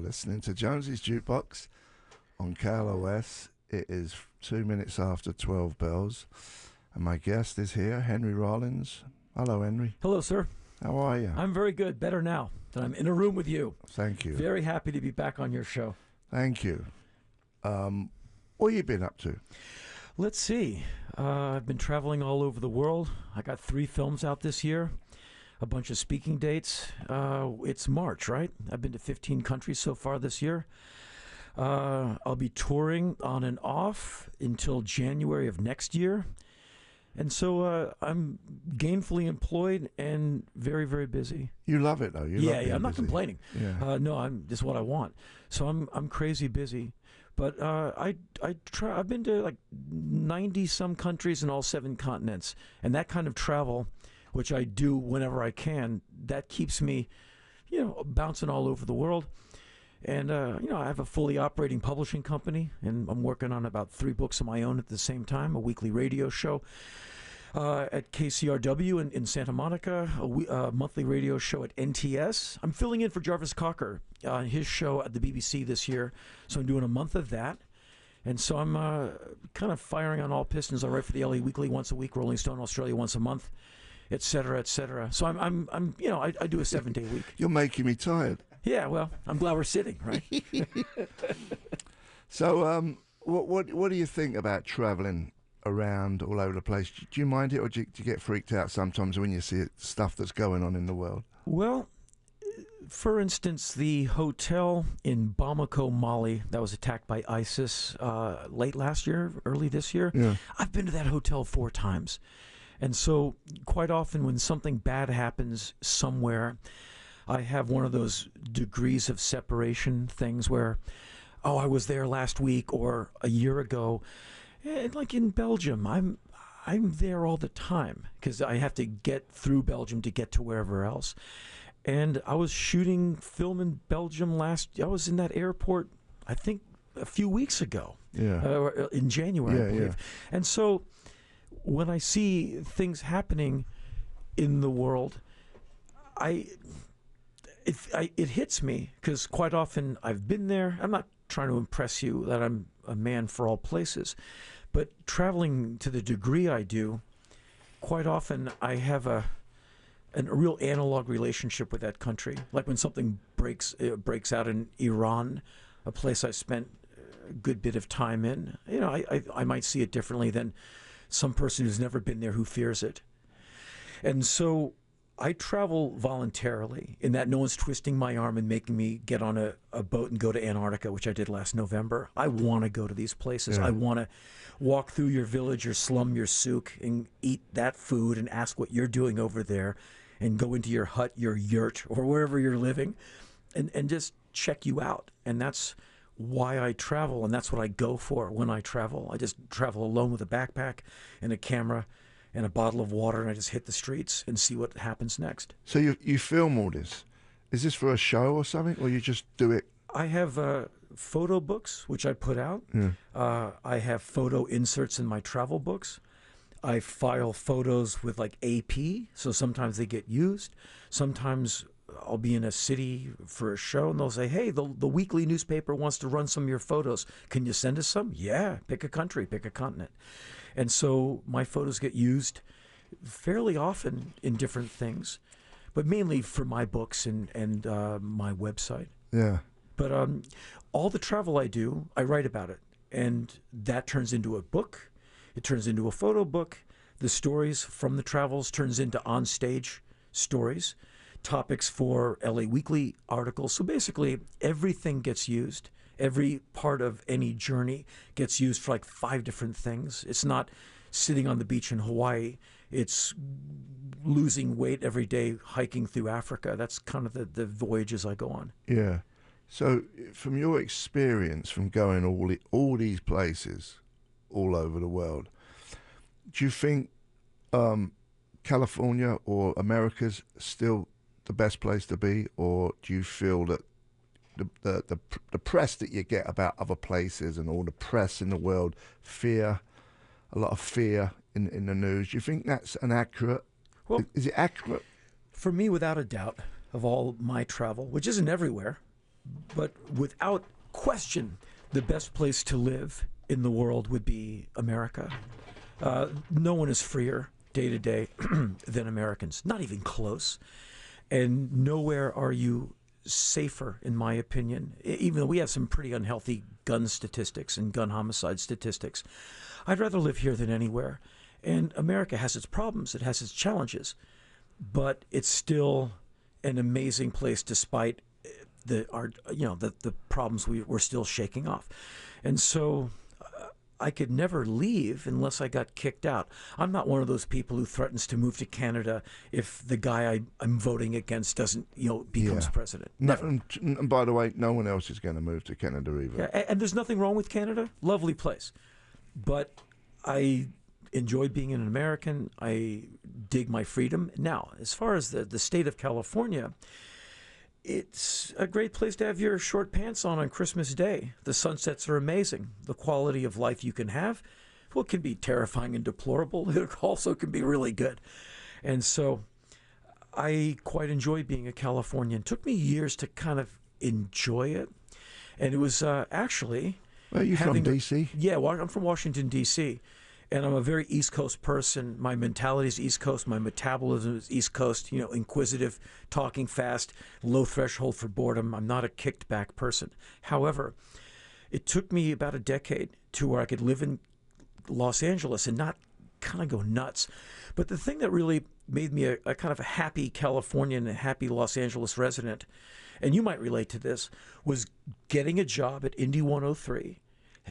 listening to Jonesy's Jukebox on KLOS. It is 2 minutes after 12 bells, and my guest is here, Henry Rollins. Hello, Henry. Hello, sir. How are you? I'm very good. Better now that I'm in a room with you. Thank you. Very happy to be back on your show. Thank you. What have you been up to? Let's see. I've been traveling all over the world. I got 3 films out this year, a bunch of speaking dates. It's March, right? I've been to 15 countries so far this year. I'll be touring on and off until January of next year. And so I'm gainfully employed and very, very busy. You love it, though. Yeah, I'm not complaining. Yeah. No, this is what I want. So I'm crazy busy. But I've been to like 90 some countries in all 7 continents, and that kind of travel, which I do whenever I can, that keeps me, bouncing all over the world. And I have a fully operating publishing company, and I'm working on about 3 books of my own at the same time. A weekly radio show at KCRW in Santa Monica, a monthly radio show at NTS. I'm filling in for Jarvis Cocker on his show at the BBC this year, so I'm doing a month of that. And so I'm kind of firing on all pistons. I write for the LA Weekly once a week, Rolling Stone Australia once a month, et cetera, et cetera. So I do a 7-day week. You're making me tired. Yeah, well, I'm glad we're sitting, right? So, what do you think about traveling around all over the place? Do you mind it, or do you get freaked out sometimes when you see stuff that's going on in the world? Well, for instance, the hotel in Bamako, Mali, that was attacked by ISIS late last year, early this year. Yeah. I've been to that hotel 4 times. And so quite often when something bad happens somewhere, I have one of those degrees of separation things where, I was there last week or a year ago. And like in Belgium, I'm there all the time because I have to get through Belgium to get to wherever else. And I was shooting film in Belgium I was in that airport, I think, a few weeks ago. Yeah. In January, I believe. Yeah. And so when I see things happening in the world, it hits me because quite often I've been there. I'm not trying to impress you that I'm a man for all places, but traveling to the degree I do, quite often I have a real analog relationship with that country. Like when something breaks out in Iran, a place I spent a good bit of time in, I might see it differently than some person who's never been there who fears it. And so I travel voluntarily in that no one's twisting my arm and making me get on a boat and go to Antarctica, which I did last November. I want to go to these places. Yeah. I want to walk through your village, your slum, your souk, and eat that food and ask what you're doing over there and go into your hut, your yurt, or wherever you're living and just check you out. And that's why I travel, and that's what I go for when I travel. I just travel alone with a backpack and a camera and a bottle of water, and I just hit the streets and see what happens next. So you film all this? Is this for a show or something, or you just do it? I have photo books, which I put out. Yeah. I have photo inserts in my travel books. I file photos with like AP, so sometimes they get used. Sometimes I'll be in a city for a show, and they'll say, hey, the weekly newspaper wants to run some of your photos. Can you send us some? Yeah, pick a country, pick a continent. And so my photos get used fairly often in different things, but mainly for my books and my website. Yeah. But all the travel I do, I write about it. And that turns into a book. It turns into a photo book. The stories from the travels turns into on-stage stories, topics for LA Weekly articles. So basically, everything gets used. Every part of any journey gets used for like 5 different things. It's not sitting on the beach in Hawaii. It's losing weight every day hiking through Africa. That's kind of the voyages I go on. Yeah. So from your experience from going all these places all over the world, do you think California or America's still the best place to be, or do you feel that the press that you get about other places and all the press in the world, a lot of fear in the news, do you think that's inaccurate? Is it accurate? For me, without a doubt, of all my travel, which isn't everywhere, But without question, the best place to live in the world would be America. No one is freer day to day than Americans, not even close. And nowhere are you safer, in my opinion, even though we have some pretty unhealthy gun statistics and gun homicide statistics. I'd rather live here than anywhere. And America has its problems, it has its challenges, but it's still an amazing place despite the problems we're still shaking off. And so I could never leave unless I got kicked out. I'm not one of those people who threatens to move to Canada if the guy I'm voting against doesn't, becomes president. Never. And by the way, no one else is going to move to Canada either. Yeah, and there's nothing wrong with Canada. Lovely place. But I enjoy being an American. I dig my freedom. Now, as far as the state of California, it's a great place to have your short pants on Christmas Day. The sunsets are amazing. The quality of life you can have, well, it can be terrifying and deplorable. It also can be really good. And so I quite enjoy being a Californian. It took me years to kind of enjoy it. And it was actually... Well, you're from D.C.? Yeah, well, I'm from Washington, D.C., and I'm a very East Coast person. My mentality is East Coast. My metabolism is East Coast, inquisitive, talking fast, low threshold for boredom. I'm not a kicked back person. However, it took me about a decade to where I could live in Los Angeles and not kind of go nuts. But the thing that really made me a kind of a happy Californian, a happy Los Angeles resident, and you might relate to this, was getting a job at Indy 103,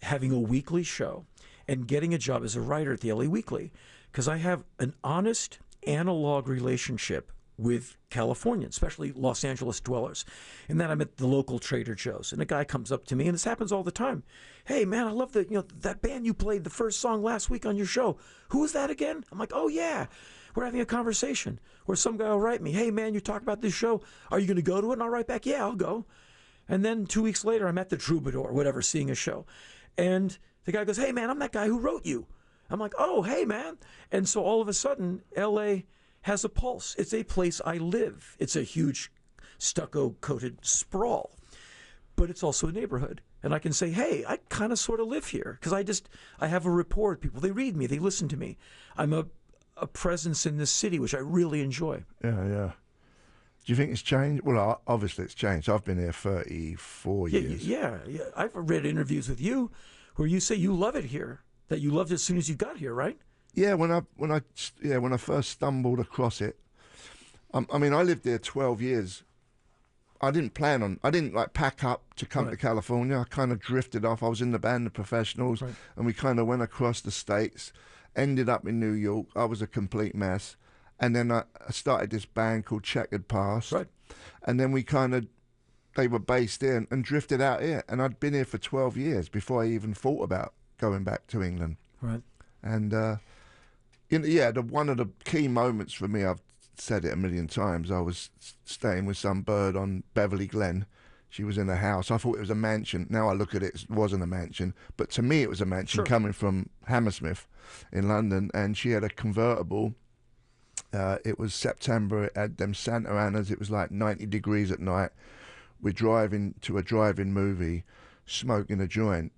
having a weekly show, and getting a job as a writer at the LA Weekly, because I have an honest, analog relationship with Californians, especially Los Angeles dwellers. And then I'm at the local Trader Joe's, and a guy comes up to me, and this happens all the time. Hey, man, I love that band you played the first song last week on your show. Who was that again? I'm like, oh, yeah. We're having a conversation. Or some guy will write me, hey, man, you talk about this show. Are you going to go to it? And I'll write back, yeah, I'll go. And then 2 weeks later, I'm at the Troubadour, whatever, seeing a show. And the guy goes, hey, man, I'm that guy who wrote you. I'm like, oh, hey, man. And so all of a sudden, L.A. has a pulse. It's a place I live. It's a huge stucco-coated sprawl. But it's also a neighborhood. And I can say, hey, I kind of sort of live here because I have a rapport with people. They read me. They listen to me. I'm a presence in this city, which I really enjoy. Yeah. Do you think it's changed? Well, obviously it's changed. I've been here 34 years. Yeah. I've read interviews with you where you say you love it here, that you loved it as soon as you got here, right? Yeah, when I first stumbled across it, I mean, I lived there 12 years. I didn't pack up to come to California. I kind of drifted off. I was in the band, The Professionals, and we kind of went across the states, ended up in New York. I was a complete mess. And then I started this band called Checkered Past. Right. And then they were based in and drifted out here. And I'd been here for 12 years before I even thought about going back to England. Right. And, one of the key moments for me, I've said it a million times, I was staying with some bird on Beverly Glen. She was in a house. I thought it was a mansion. Now I look at it, it wasn't a mansion. But to me, it was a mansion coming from Hammersmith in London. And she had a convertible. It was September. It had them Santa Anas. It was like 90 degrees at night. We're driving to a drive-in movie, smoking a joint.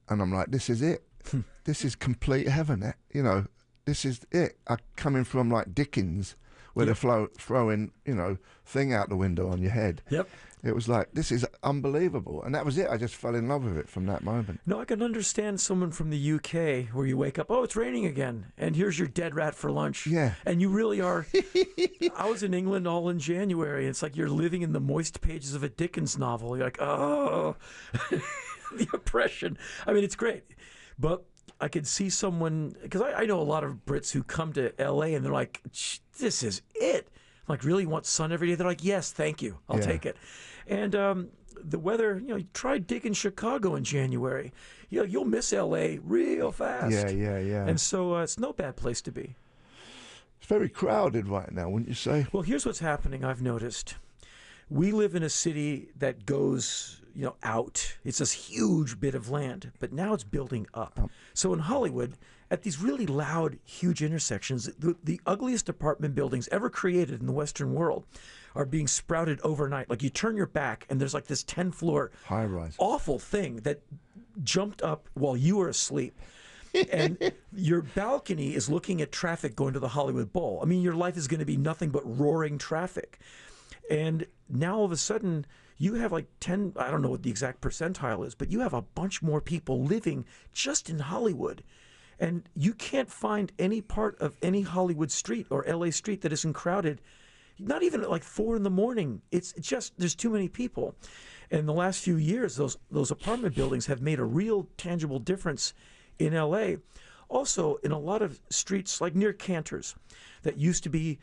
And I'm like, this is it. This is complete heaven. This is it. Coming from like Dickens, where they're throwing, thing out the window on your head. Yep. It was like, this is unbelievable. And that was it. I just fell in love with it from that moment. No, I can understand someone from the UK where you wake up, oh, it's raining again. And here's your dead rat for lunch. Yeah. And you really are. I was in England all in January. It's like you're living in the moist pages of a Dickens novel. You're like, oh, the oppression. I mean, it's great. But I could see someone, because I know a lot of Brits who come to L.A. and they're like, this is it. I'm like, really, you want sun every day? They're like, yes, thank you. I'll take it. And the weather, try digging Chicago in January. You'll miss L.A. real fast. Yeah. And so it's no bad place to be. It's very crowded right now, wouldn't you say? Well, here's what's happening, I've noticed. We live in a city that goes, out. It's this huge bit of land, but now it's building up. So in Hollywood, at these really loud, huge intersections, the ugliest apartment buildings ever created in the Western world are being sprouted overnight. Like you turn your back and there's like this 10-floor High rise. awful thing that jumped up while you were asleep. And your balcony is looking at traffic going to the Hollywood Bowl. I mean, your life is going to be nothing but roaring traffic. And now all of a sudden, you have like 10, I don't know what the exact percentile is, but you have a bunch more people living just in Hollywood. And you can't find any part of any Hollywood street or LA street that isn't crowded, not even at like 4 in the morning. It's just, there's too many people. And the last few years, those apartment buildings have made a real tangible difference in LA. Also, in a lot of streets, like near Cantor's, that used to be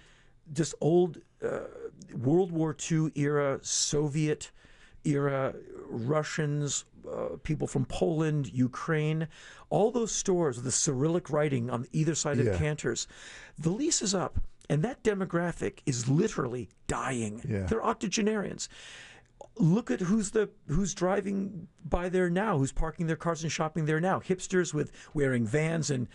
just old World War II era, Soviet era, Russians, people from Poland, Ukraine, all those stores with the Cyrillic writing on either side of Cantor's, the lease is up, and that demographic is literally dying. Yeah. They're octogenarians. Look at who's driving by there now, who's parking their cars and shopping there now. Hipsters with wearing Vans and,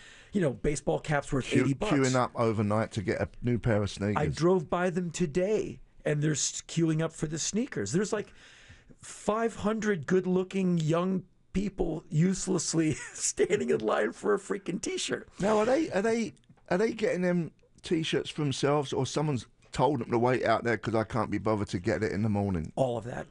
baseball caps worth $80. Queuing up overnight to get a new pair of sneakers. I drove by them today, and they're queuing up for the sneakers. There's like 500 good-looking young people uselessly standing in line for a freaking T-shirt. Now, are they getting them T-shirts for themselves, or someone's told them to wait out there because I can't be bothered to get it in the morning? All of that.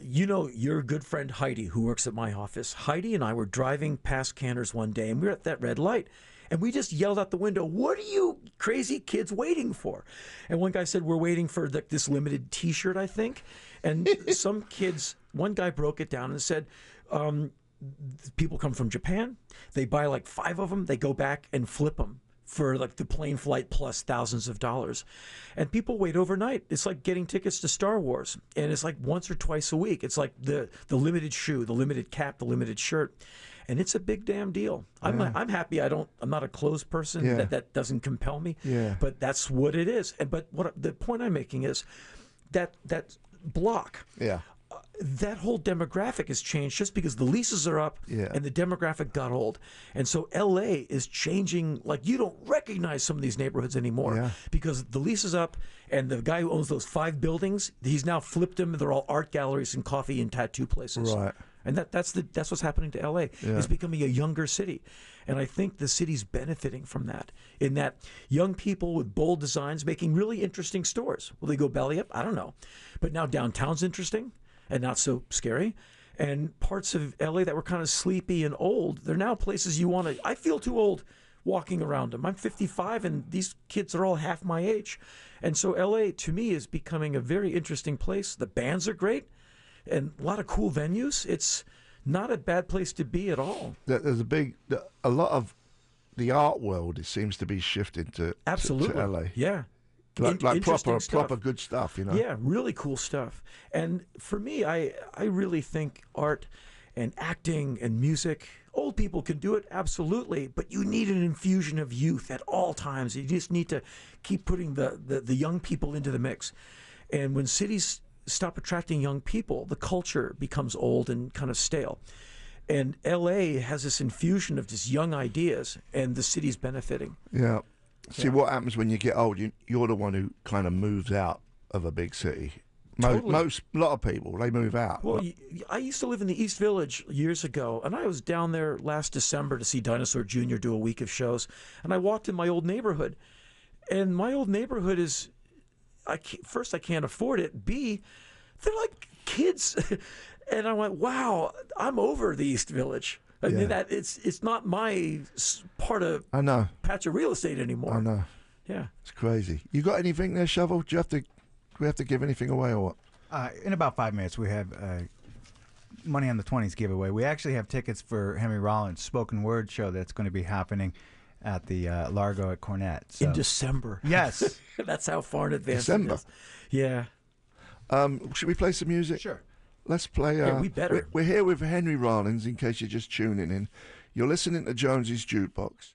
Your good friend Heidi, who works at my office. Heidi and I were driving past Cantor's one day, and we were at that red light, and we just yelled out the window, "What are you crazy kids waiting for?" And one guy said, "We're waiting for this limited T-shirt, I think." And one guy broke it down and said, people come from Japan, they buy like 5 of them, they go back and flip them for like the plane flight plus thousands of dollars. And people wait overnight. It's like getting tickets to Star Wars. And it's like once or twice a week. It's like the limited shoe, the limited cap, the limited shirt. And it's a big damn deal. I'm happy I'm not a clothes person. Yeah. That doesn't compel me. Yeah. But that's what it is. But the point I'm making is that block. Yeah. That whole demographic has changed just because the leases are up and the demographic got old. And so LA is changing. Like, you don't recognize some of these neighborhoods anymore because the lease is up, and the guy who owns those 5 buildings, he's now flipped them. They're all art galleries and coffee and tattoo places. Right. And that's what's happening to LA. It's becoming a younger city. And I think the city's benefiting from that, in that young people with bold designs making really interesting stores. Will they go belly up? I don't know. But now downtown's interesting and not so scary. And parts of LA that were kind of sleepy and old, they're now places you want to. I feel too old walking around them. I'm 55, and these kids are all half my age. And so LA, to me, is becoming a very interesting place. The bands are great, and a lot of cool venues. It's not a bad place to be at all. There's a lot of the art world, it seems to be shifting to LA. Yeah. Like proper good stuff, Yeah, really cool stuff. And for me, I really think art and acting and music, old people can do it, absolutely, but you need an infusion of youth at all times. You just need to keep putting the young people into the mix. And when cities stop attracting young people, the culture becomes old and kind of stale. And LA has this infusion of just young ideas, and the city's benefiting. Yeah. See, what happens when you get old, you're the one who kind of moves out of a big city. A lot of people, they move out. Well, I used to live in the East Village years ago, and I was down there last December to see Dinosaur Jr. do a week of shows. And I walked in my old neighborhood, and my old neighborhood is, first, I can't afford it. B, they're like kids. And I went, wow, I'm over the East Village. I mean, that it's not my part of patch of real estate anymore. I know. Yeah, it's crazy. You got anything there, Shovel? Do we have to give anything away or what? In about 5 minutes, we have Money on the 20s giveaway. We actually have tickets for Henry Rollins' spoken word show that's going to be happening at the Largo at Cornett. So. In December. Yes. That's how far in advance December. it is. Yeah. Should we play some music? Sure. Let's play. We better. We're here with Henry Rollins, in case you're just tuning in. You're listening to Jonesy's Jukebox.